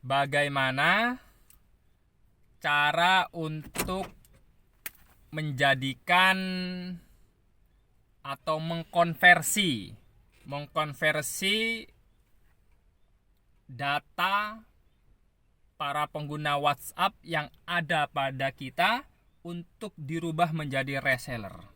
Bagaimana cara untuk menjadikan atau mengkonversi data para pengguna WhatsApp yang ada pada kita untuk dirubah menjadi reseller.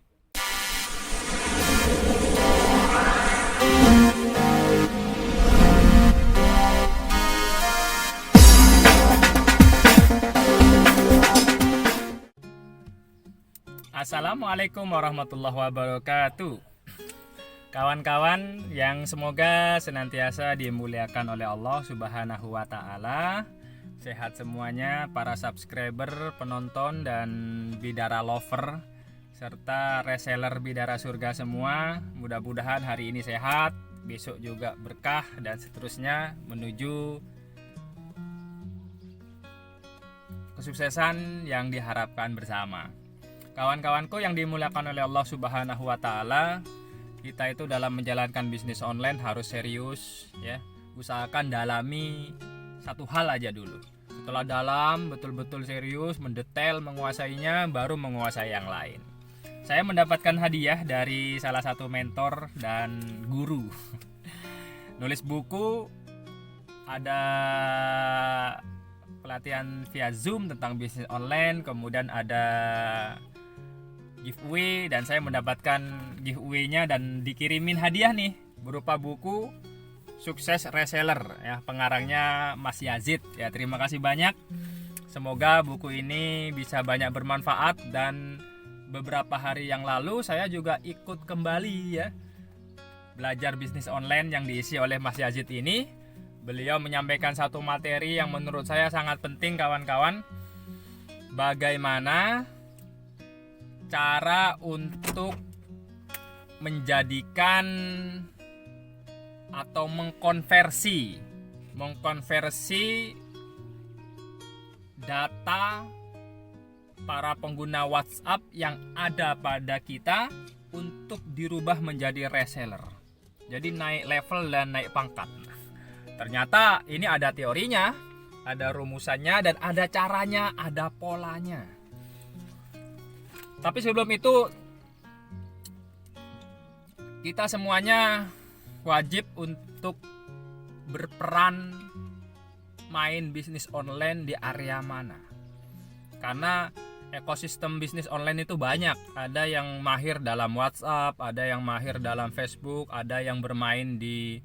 Assalamualaikum warahmatullahi wabarakatuh. Kawan-kawan yang semoga senantiasa dimuliakan oleh Allah Subhanahu wa taala. Sehat semuanya para subscriber, penonton dan bidara lover serta reseller bidara surga semua. Mudah-mudahan hari ini sehat, besok juga berkah dan seterusnya menuju kesuksesan yang diharapkan bersama. Kawan-kawanku yang dimuliakan oleh Allah Subhanahu wa taala, kita itu dalam menjalankan bisnis online harus serius ya. Usahakan dalami satu hal aja dulu. Setelah dalam, betul-betul serius, mendetail, menguasainya, baru menguasai yang lain. Saya mendapatkan hadiah dari salah satu mentor dan guru. Nulis buku, ada pelatihan via Zoom tentang bisnis online, kemudian ada giveaway dan saya mendapatkan giveaway-nya dan dikirimin hadiah nih berupa buku Sukses Reseller ya, pengarangnya Mas Yazid ya. Terima kasih banyak. Semoga buku ini bisa banyak bermanfaat. Dan beberapa hari yang lalu saya juga ikut kembali ya belajar bisnis online yang diisi oleh Mas Yazid ini. Beliau menyampaikan satu materi yang menurut saya sangat penting, kawan-kawan. Bagaimana cara untuk menjadikan atau mengkonversi data para pengguna WhatsApp yang ada pada kita untuk dirubah menjadi reseller. Jadi naik level dan naik pangkat. Ternyata ini ada teorinya, ada rumusannya, dan ada caranya, ada polanya. Tapi sebelum itu, kita semuanya wajib untuk berperan main bisnis online di area mana. Karena ekosistem bisnis online itu banyak. Ada yang mahir dalam WhatsApp, ada yang mahir dalam Facebook, ada yang bermain di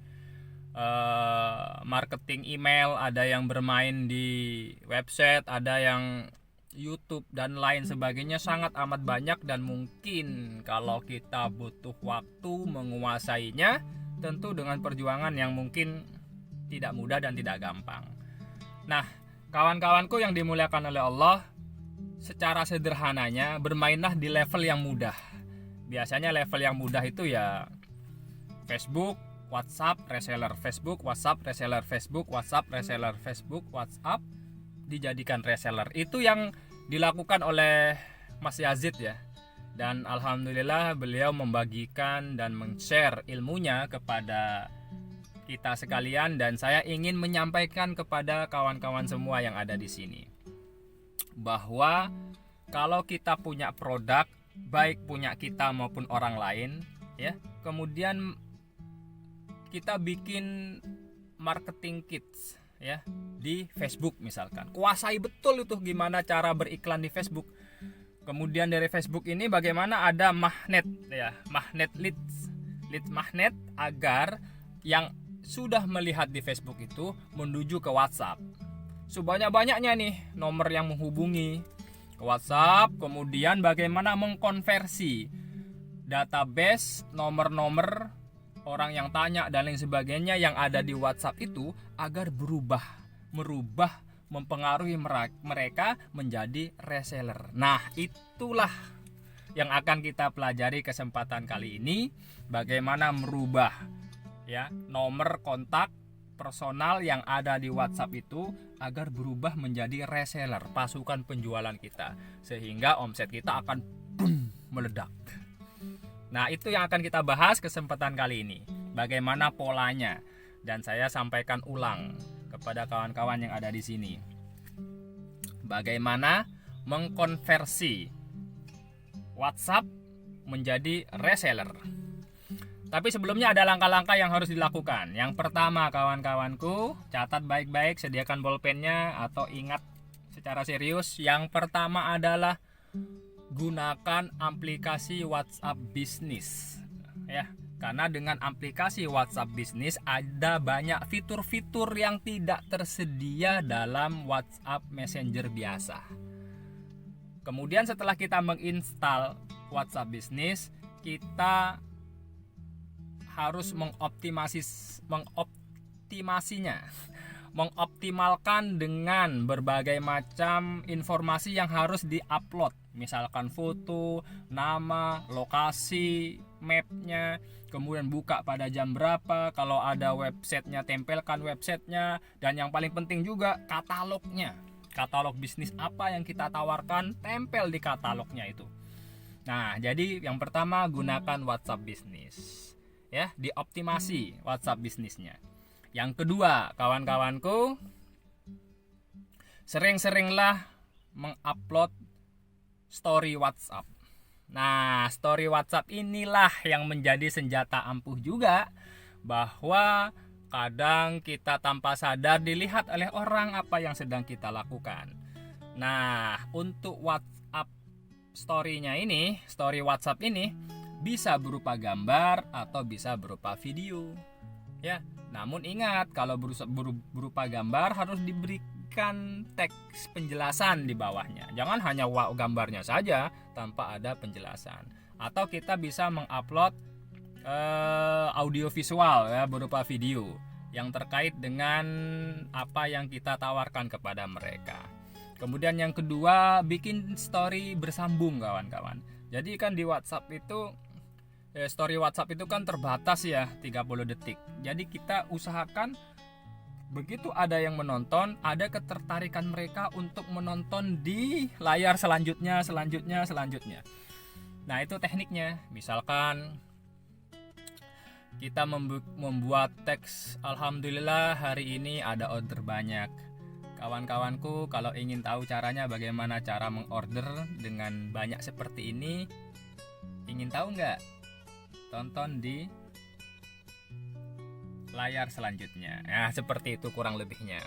marketing email, ada yang bermain di website, ada yang YouTube dan lain sebagainya. Sangat amat banyak, dan mungkin kalau kita butuh waktu menguasainya, tentu dengan perjuangan yang mungkin tidak mudah dan tidak gampang. Nah, kawan-kawanku yang dimuliakan oleh Allah, secara sederhananya bermainlah di level yang mudah. Biasanya level yang mudah itu ya Facebook, WhatsApp, reseller, Facebook, WhatsApp, reseller, Facebook, WhatsApp, reseller, Facebook, WhatsApp, dijadikan reseller. Itu yang dilakukan oleh Mas Yazid ya. Dan alhamdulillah beliau membagikan dan men-share ilmunya kepada kita sekalian, dan saya ingin menyampaikan kepada kawan-kawan semua yang ada di sini bahwa kalau kita punya produk, baik punya kita maupun orang lain ya, kemudian kita bikin marketing kits ya di Facebook misalkan. Kuasai betul itu gimana cara beriklan di Facebook. Kemudian dari Facebook ini bagaimana ada magnet ya, magnet leads magnet, agar yang sudah melihat di Facebook itu menuju ke WhatsApp. Sebanyak-banyaknya nih nomor yang menghubungi ke WhatsApp. Kemudian bagaimana mengkonversi database nomor-nomor orang yang tanya dan lain sebagainya yang ada di WhatsApp itu agar merubah mempengaruhi mereka menjadi reseller. Nah, itulah yang akan kita pelajari kesempatan kali ini, bagaimana merubah ya nomor kontak personal yang ada di WhatsApp itu agar berubah menjadi reseller, pasukan penjualan kita, sehingga omset kita akan meledak. Nah, itu yang akan kita bahas kesempatan kali ini. Bagaimana polanya, dan saya sampaikan ulang. kepada kawan-kawan yang ada di sini. Bagaimana mengkonversi WhatsApp menjadi reseller. Tapi sebelumnya ada langkah-langkah yang harus dilakukan. Yang pertama, kawan-kawanku, catat baik-baik, sediakan bolpennya atau ingat secara serius. Yang pertama adalah gunakan aplikasi WhatsApp Business. Ya, karena dengan aplikasi WhatsApp Business ada banyak fitur-fitur yang tidak tersedia dalam WhatsApp Messenger biasa. Kemudian setelah kita menginstal WhatsApp Business, kita harus mengoptimalkan dengan berbagai macam informasi yang harus diupload, misalkan foto, nama, lokasi, mapnya, kemudian buka pada jam berapa, kalau ada websitenya tempelkan websitenya, dan yang paling penting juga katalognya, katalog bisnis apa yang kita tawarkan tempel di katalognya itu. Nah, jadi yang pertama gunakan WhatsApp Business. Ya, dioptimasi WhatsApp bisnisnya. Yang kedua, kawan-kawanku, sering-seringlah mengupload story WhatsApp. Nah, story WhatsApp inilah yang menjadi senjata ampuh juga, bahwa kadang kita tanpa sadar dilihat oleh orang apa yang sedang kita lakukan. Nah, untuk WhatsApp story-nya ini, story WhatsApp ini bisa berupa gambar atau bisa berupa video. Ya, namun ingat, kalau berupa gambar harus diberikan teks penjelasan di bawahnya. Jangan hanya gambarnya saja tanpa ada penjelasan. Atau kita bisa mengupload audio visual ya, berupa video yang terkait dengan apa yang kita tawarkan kepada mereka. Kemudian yang kedua, bikin story bersambung, kawan-kawan. Jadi kan di WhatsApp itu story WhatsApp itu kan terbatas ya, 30 detik. Jadi kita usahakan begitu ada yang menonton, ada ketertarikan mereka untuk menonton di layar selanjutnya. Nah, itu tekniknya. Misalkan kita membuat teks, alhamdulillah hari ini ada order banyak. Kawan-kawanku, kalau ingin tahu caranya bagaimana cara mengorder dengan banyak seperti ini, ingin tahu nggak? Tonton di layar selanjutnya. Nah, seperti itu kurang lebihnya.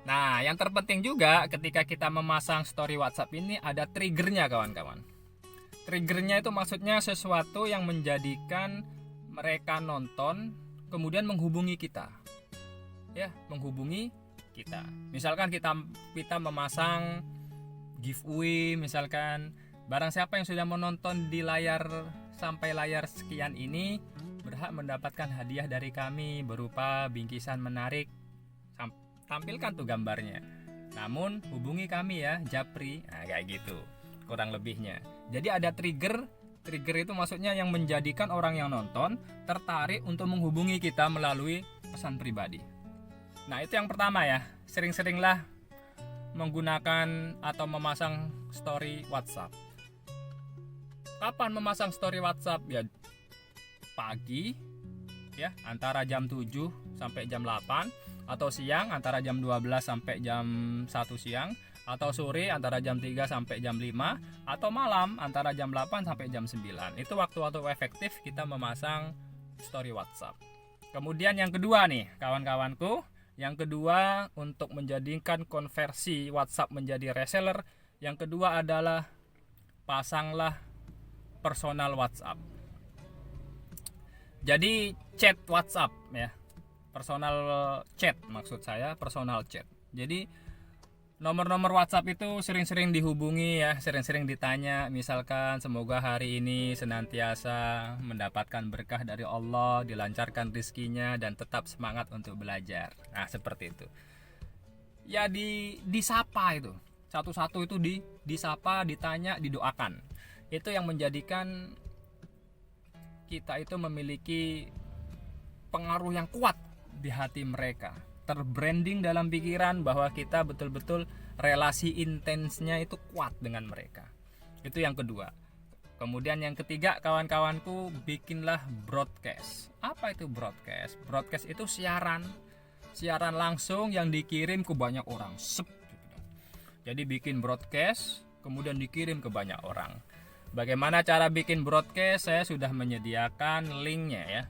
Nah, yang terpenting juga ketika kita memasang story WhatsApp ini ada triggernya, kawan-kawan. Triggernya itu maksudnya sesuatu yang menjadikan mereka nonton kemudian menghubungi kita. Ya, menghubungi kita. Misalkan kita memasang giveaway, misalkan barang siapa yang sudah menonton di layar sampai layar sekian ini berhak mendapatkan hadiah dari kami berupa bingkisan menarik. Tampilkan tuh gambarnya. Namun hubungi kami ya, Japri. Nah, kayak gitu kurang lebihnya. Jadi ada trigger itu maksudnya yang menjadikan orang yang nonton tertarik untuk menghubungi kita melalui pesan pribadi. Nah, itu yang pertama ya. Sering-seringlah menggunakan atau memasang story WhatsApp. Kapan memasang story WhatsApp? Ya pagi ya, antara jam 7 sampai jam 8, atau siang antara jam 12 sampai jam 1 siang, atau sore antara jam 3 sampai jam 5, atau malam antara jam 8 sampai jam 9. Itu waktu-waktu efektif kita memasang story WhatsApp. Kemudian yang kedua nih, kawan-kawanku, yang kedua untuk menjadikan konversi WhatsApp menjadi reseller, yang kedua adalah pasanglah personal WhatsApp. Jadi chat WhatsApp ya. Personal chat maksud saya, personal chat. Jadi nomor-nomor WhatsApp itu sering-sering dihubungi ya, sering-sering ditanya, misalkan semoga hari ini senantiasa mendapatkan berkah dari Allah, dilancarkan rezekinya dan tetap semangat untuk belajar. Nah, seperti itu. Ya disapa itu. Satu-satu itu disapa, ditanya, didoakan. Itu yang menjadikan kita itu memiliki pengaruh yang kuat di hati mereka, terbranding dalam pikiran bahwa kita betul-betul relasi intensnya itu kuat dengan mereka. Itu yang kedua. Kemudian yang ketiga, kawan-kawanku, bikinlah broadcast. Apa itu broadcast? Broadcast itu siaran siaran langsung yang dikirim ke banyak orang. Jadi bikin broadcast kemudian dikirim ke banyak orang. Bagaimana cara bikin broadcast? Saya sudah menyediakan linknya ya.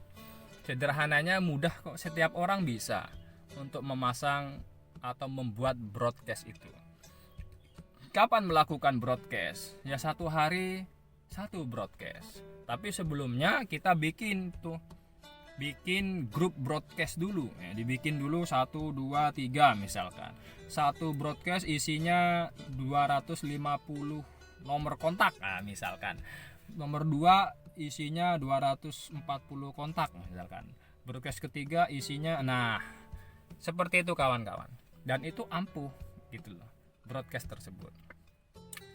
Sederhananya mudah kok, setiap orang bisa untuk memasang atau membuat broadcast itu. Kapan melakukan broadcast? Ya, satu hari satu broadcast. Tapi sebelumnya kita bikin grup broadcast dulu ya, dibikin dulu 1, 2, 3 misalkan. Satu broadcast isinya 250 nomor kontak misalkan. Nomor 2 isinya 240 kontak misalkan. Broadcast ketiga isinya seperti itu kawan-kawan. Dan itu ampuh gitu loh broadcast tersebut.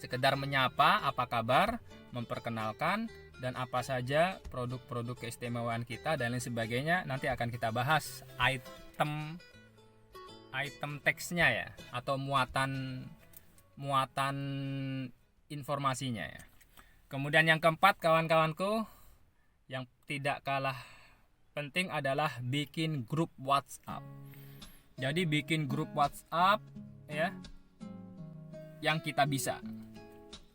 Sekedar menyapa, apa kabar, memperkenalkan dan apa saja produk-produk keistimewaan kita dan lain sebagainya. Nanti akan kita bahas item teksnya ya, atau muatan informasinya ya. Kemudian yang keempat kawan-kawanku, yang tidak kalah penting adalah bikin grup WhatsApp. Jadi bikin grup WhatsApp ya yang kita bisa.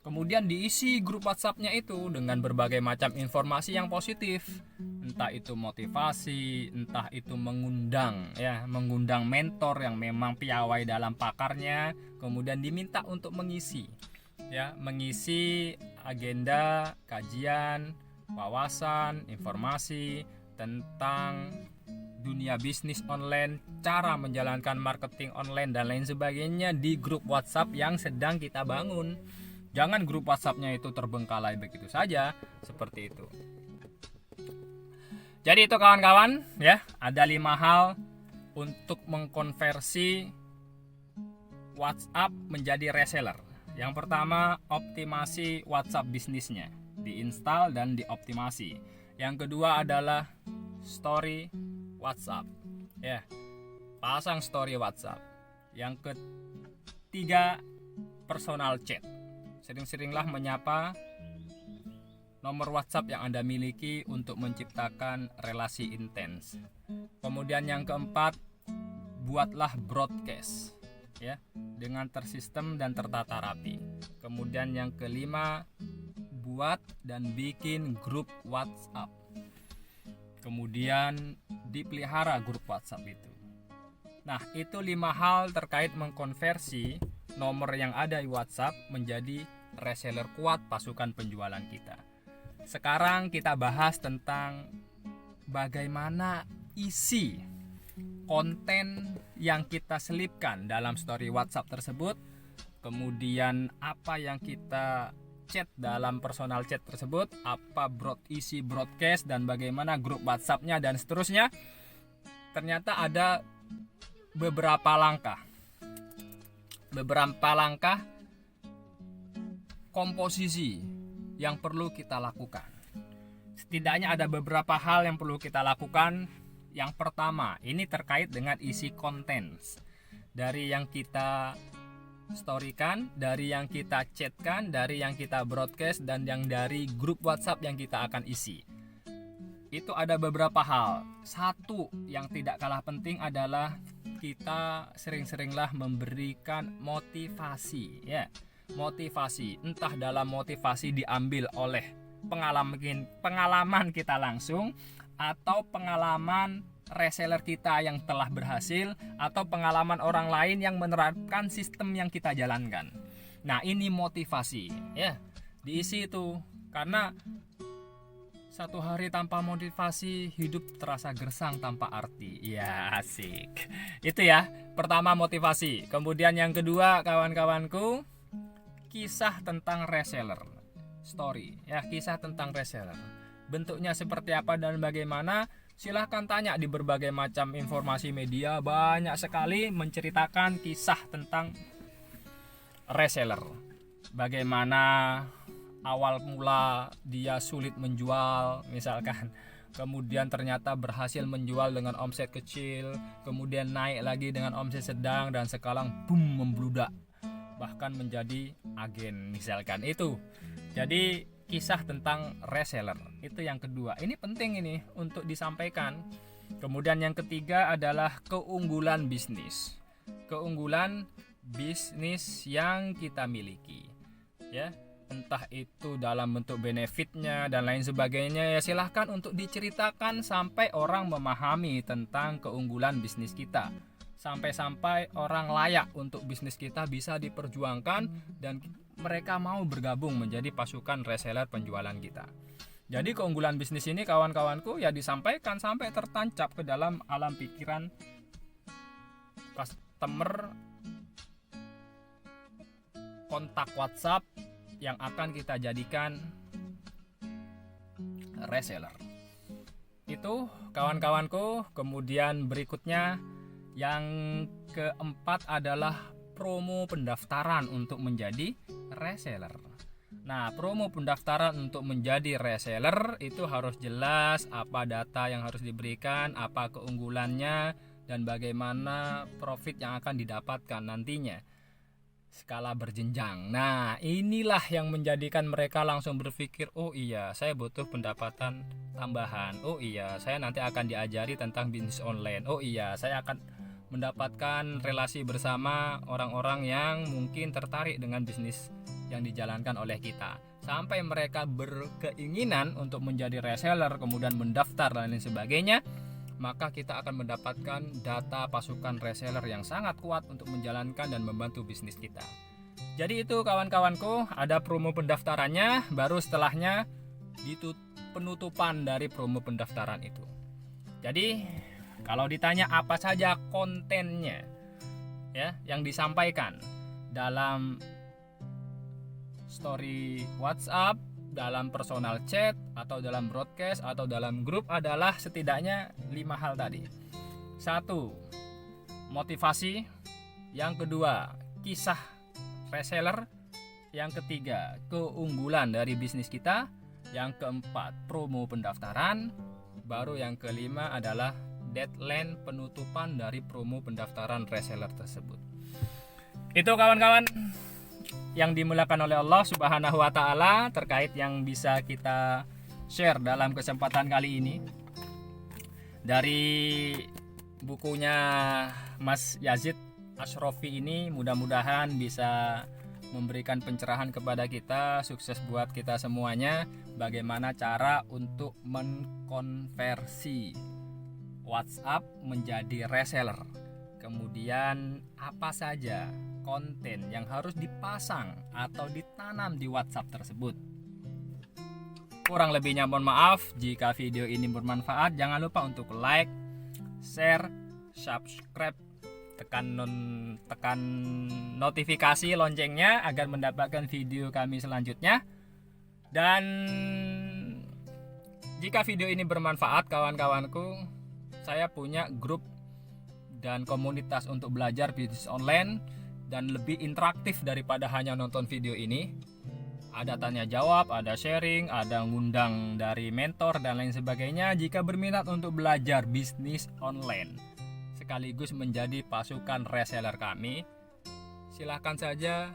Kemudian diisi grup WhatsApp-nya itu dengan berbagai macam informasi yang positif. Entah itu motivasi, entah itu mengundang mentor yang memang piawai dalam pakarnya, kemudian diminta untuk mengisi agenda, kajian, wawasan, informasi tentang dunia bisnis online, cara menjalankan marketing online dan lain sebagainya di grup WhatsApp yang sedang kita bangun. Jangan grup WhatsApp-nya itu terbengkalai begitu saja, seperti itu. Jadi itu kawan-kawan ya, ada 5 hal untuk mengkonversi WhatsApp menjadi reseller. Yang pertama, optimasi WhatsApp bisnisnya, diinstal dan dioptimasi. Yang kedua adalah story WhatsApp. Ya. Pasang story WhatsApp. Yang ketiga, personal chat. Sering-seringlah menyapa nomor WhatsApp yang Anda miliki untuk menciptakan relasi intens. Kemudian yang keempat, buatlah broadcast ya, dengan tersistem dan tertata rapi. Kemudian yang kelima, buat dan bikin grup WhatsApp. Kemudian dipelihara grup WhatsApp itu. Nah, itu 5 hal terkait mengkonversi nomor yang ada di WhatsApp menjadi reseller kuat pasukan penjualan kita. Sekarang kita bahas tentang bagaimana isi konten yang kita selipkan dalam story WhatsApp tersebut, kemudian apa yang kita chat dalam personal chat tersebut, apa isi broadcast dan bagaimana grup WhatsApp-nya dan seterusnya. Ternyata ada beberapa langkah komposisi yang perlu kita lakukan. Setidaknya ada beberapa hal yang perlu kita lakukan. Yang pertama, ini terkait dengan isi konten. Dari yang kita storykan, dari yang kita chatkan, dari yang kita broadcast, dan yang dari grup WhatsApp yang kita akan isi. Itu ada beberapa hal. Satu yang tidak kalah penting adalah kita sering-seringlah memberikan motivasi ya. Motivasi, entah dalam motivasi diambil oleh pengalaman kita langsung, atau pengalaman reseller kita yang telah berhasil, atau pengalaman orang lain yang menerapkan sistem yang kita jalankan. Nah, ini motivasi ya, diisi itu. Karena satu hari tanpa motivasi, hidup terasa gersang tanpa arti. Ya, asik. Itu ya, pertama motivasi. Kemudian yang kedua kawan-kawanku, kisah tentang reseller story ya, kisah tentang reseller. Bentuknya seperti apa dan bagaimana? Silahkan tanya di berbagai macam informasi media, banyak sekali menceritakan kisah tentang reseller. Bagaimana awal mula dia sulit menjual misalkan, kemudian ternyata berhasil menjual dengan omset kecil, kemudian naik lagi dengan omset sedang, dan sekarang boom, membludak bahkan menjadi agen misalkan. Itu jadi kisah tentang reseller. Itu yang kedua. Ini penting ini untuk disampaikan. Kemudian yang ketiga adalah keunggulan bisnis. Keunggulan bisnis yang kita miliki. Ya, entah itu dalam bentuk benefitnya dan lain sebagainya, ya silahkan untuk diceritakan sampai orang memahami tentang keunggulan bisnis kita. Sampai-sampai orang layak untuk bisnis kita bisa diperjuangkan dan mereka mau bergabung menjadi pasukan reseller penjualan kita. Jadi keunggulan bisnis ini kawan-kawanku ya disampaikan sampai tertancap ke dalam alam pikiran customer, kontak WhatsApp yang akan kita jadikan reseller. Itu kawan-kawanku. Kemudian berikutnya yang keempat adalah promo pendaftaran untuk menjadi reseller. Nah, promo pendaftaran untuk menjadi reseller itu harus jelas apa data yang harus diberikan, apa keunggulannya, dan bagaimana profit yang akan didapatkan nantinya. Skala berjenjang. Nah, inilah yang menjadikan mereka langsung berpikir, oh iya, saya butuh pendapatan tambahan. Oh iya, saya nanti akan diajari tentang bisnis online. Oh iya, saya akan mendapatkan relasi bersama orang-orang yang mungkin tertarik dengan bisnis yang dijalankan oleh kita. Sampai mereka berkeinginan untuk menjadi reseller, kemudian mendaftar dan lain sebagainya, maka kita akan mendapatkan data pasukan reseller yang sangat kuat untuk menjalankan dan membantu bisnis kita. Jadi itu kawan-kawanku, ada promo pendaftarannya, baru setelahnya penutupan dari promo pendaftaran itu. Jadi kalau ditanya apa saja kontennya ya yang disampaikan dalam story WhatsApp, dalam personal chat, atau dalam broadcast, atau dalam grup adalah setidaknya 5 hal tadi. 1. Motivasi. Yang kedua, kisah reseller. Yang ketiga, keunggulan dari bisnis kita. Yang keempat, promo pendaftaran. Baru yang kelima adalah deadline penutupan dari promo pendaftaran reseller tersebut. Itu kawan-kawan yang dimulakan oleh Allah Subhanahu wa taala terkait yang bisa kita share dalam kesempatan kali ini. Dari bukunya Mas Yazid Ashrofi ini mudah-mudahan bisa memberikan pencerahan kepada kita, sukses buat kita semuanya, bagaimana cara untuk mengkonversi WhatsApp menjadi reseller. Kemudian apa saja konten yang harus dipasang atau ditanam di WhatsApp tersebut. Kurang lebihnya mohon maaf. Jika video ini bermanfaat, jangan lupa untuk like, share, subscribe, tekan notifikasi loncengnya agar mendapatkan video kami selanjutnya. Dan jika video ini bermanfaat kawan-kawanku, saya punya grup dan komunitas untuk belajar bisnis online dan lebih interaktif daripada hanya nonton video ini. Ada tanya jawab, ada sharing, ada ngundang dari mentor dan lain sebagainya. Jika berminat untuk belajar bisnis online sekaligus menjadi pasukan reseller kami, silahkan saja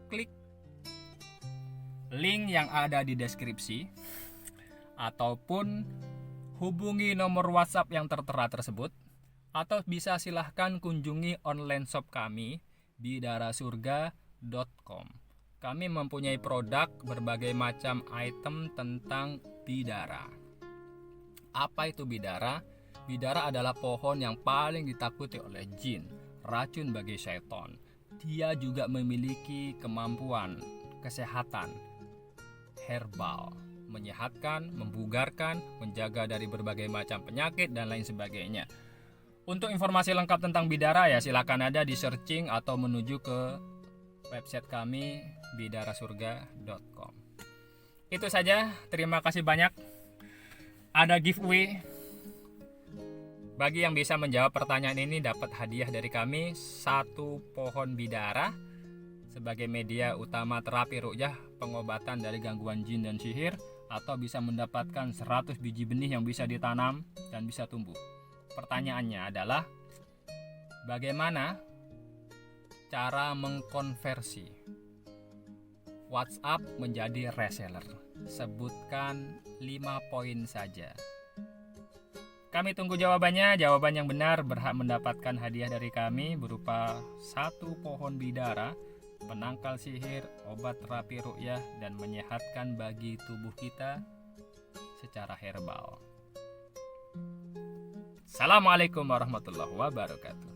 klik link yang ada di deskripsi ataupun hubungi nomor WhatsApp yang tertera tersebut, atau bisa silahkan kunjungi online shop kami bidarasurga.com. Kami mempunyai produk berbagai macam item tentang bidara. Apa itu bidara? Bidara adalah pohon yang paling ditakuti oleh jin, racun bagi syaitan. Dia juga memiliki kemampuan kesehatan herbal, menyehatkan, membugarkan, menjaga dari berbagai macam penyakit dan lain sebagainya. Untuk informasi lengkap tentang bidara ya silakan ada di searching atau menuju ke website kami bidarasurga.com. Itu saja, terima kasih banyak. Ada giveaway. Bagi yang bisa menjawab pertanyaan ini dapat hadiah dari kami 1 pohon bidara sebagai media utama terapi ruqyah pengobatan dari gangguan jin dan sihir, atau bisa mendapatkan 100 biji benih yang bisa ditanam dan bisa tumbuh. Pertanyaannya adalah bagaimana cara mengkonversi WhatsApp menjadi reseller? Sebutkan 5 poin saja. Kami tunggu jawabannya. Jawaban yang benar berhak mendapatkan hadiah dari kami berupa 1 pohon bidara, penangkal sihir, obat terapi ruqyah, dan menyehatkan bagi tubuh kita secara herbal. Assalamualaikum warahmatullahi wabarakatuh.